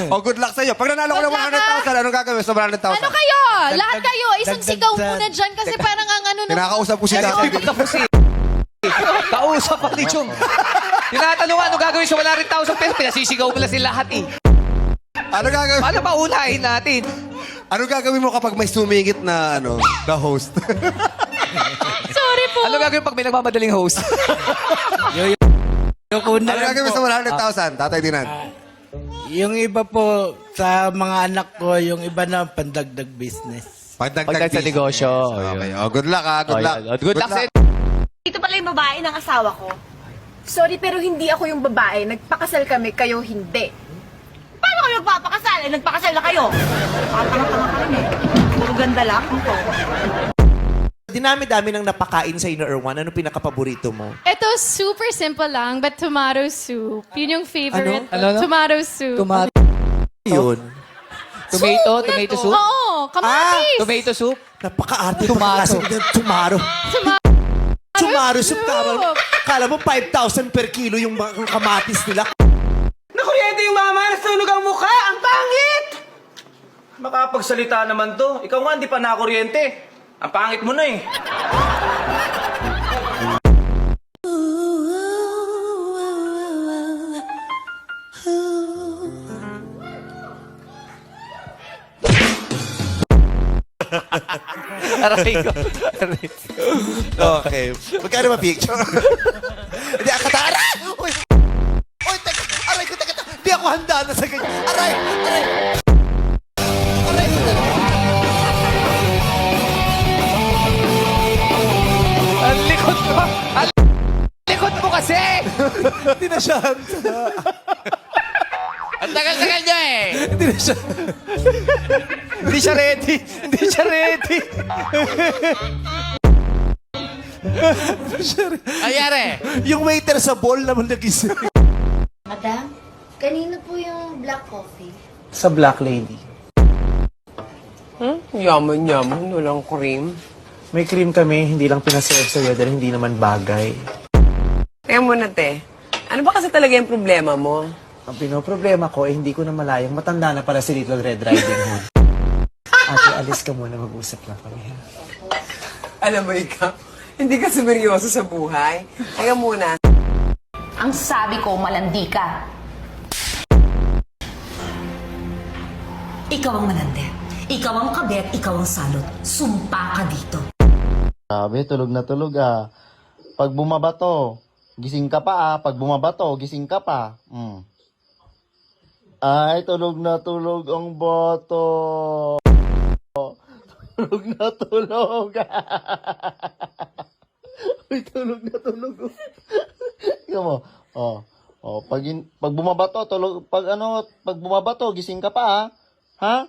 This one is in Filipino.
Oh, good luck sa'yo. Pag nanalo ko ng 100,000, anong gagawin sa 100,000? Ano kayo? Lahat kayo. Isang sigaw muna dyan kasi parang ang ano nung... Kinakausap ko si Dati. Kausap pa ni Chong. Tinatanong ano gagawin sa 100,000 pesos, pinasisigaw mo na sila lahat eh. Ano gagawin? Paano ba unahin natin? Ano gagawin mo kapag may sumingit na, na host? Sorry po. Ano gagawin pag may nagmamadaling host? Yung una Ano lang gagawin po, sa 100,000, Tatay Dinan? yung iba po sa mga anak ko, yung iba na pandagdag business. Pagdag sa negosyo. Okay. Oh, good luck, ha? Good luck. Good luck sa Ito pala yung babae ng asawa ko. Sorry, pero hindi ako yung babae. Nagpakasal kami, kayo hindi. Paano kayo nagpapakasal? Nagpakasal na kayo. Tanga-tanga ka rin eh. Puro ganda lang ko. Dinami-dami ng napakain sa Ina Erwan. Ano pinaka-paborito mo? Ito, super simple lang, but tomato soup. Yun yung favorite. Ano? Tomato soup. Yun. Tomato soup? Oo, kamatis. Tomato soup? Napaka-arte Tomato. Tumaro. Tumaro soup. soup. Kala mo 5,000 per kilo yung mga kamatis nila. Nakuryente yung mama, nasunog ang mukha, ang pangit! Makapagsalita naman to. Ikaw nga, hindi pa nakakuryente. Ang pangit mo na eh. Aray ko. Okay. Magkano ba picture? Hindi, akatara! Uy! Uy, teka! Aray ko, teka! Hindi ako handa na sa ganyan. Aray! Aray! Aray! Ang likod mo! Ang likod mo kasi! Hindi na siya handa. Ang tagal-tagal niya eh! Hindi na siya. Hindi siya ready! Hindi siya ready! Ayari! Yung waiter sa ball naman nagising. Madam, kanino po yung black coffee? Sa Black Lady. Yaman-yaman, walang cream. May cream kami, hindi lang pinaserve sa'yo dahil hindi naman bagay. Kaya muna, te. Ano ba kasi talaga yung problema mo? Ang pinoproblema ko, hindi ko na malayang matanda na para si Little Red Riding Hood. Ate, alis ka muna, mag-usap lang kami. Alam mo, ikaw, hindi ka seryoso sa buhay. Kaya muna. Ang sabi ko, malandi ka. Ikaw ang malandi. Ikaw ang kabet, ikaw ang salot. Sumpa ka dito. Sabi, tulog na tulog ah. Pag bumabato, gising ka pa ah. Pag bumabato, gising ka pa. Ay, tulog na tulog ang bato. Tulog na tulog. Uy, tulog na tulog. Tingnan mo. Pag bumabato, tulog, pag bumabato, gising ka pa ah. Ha?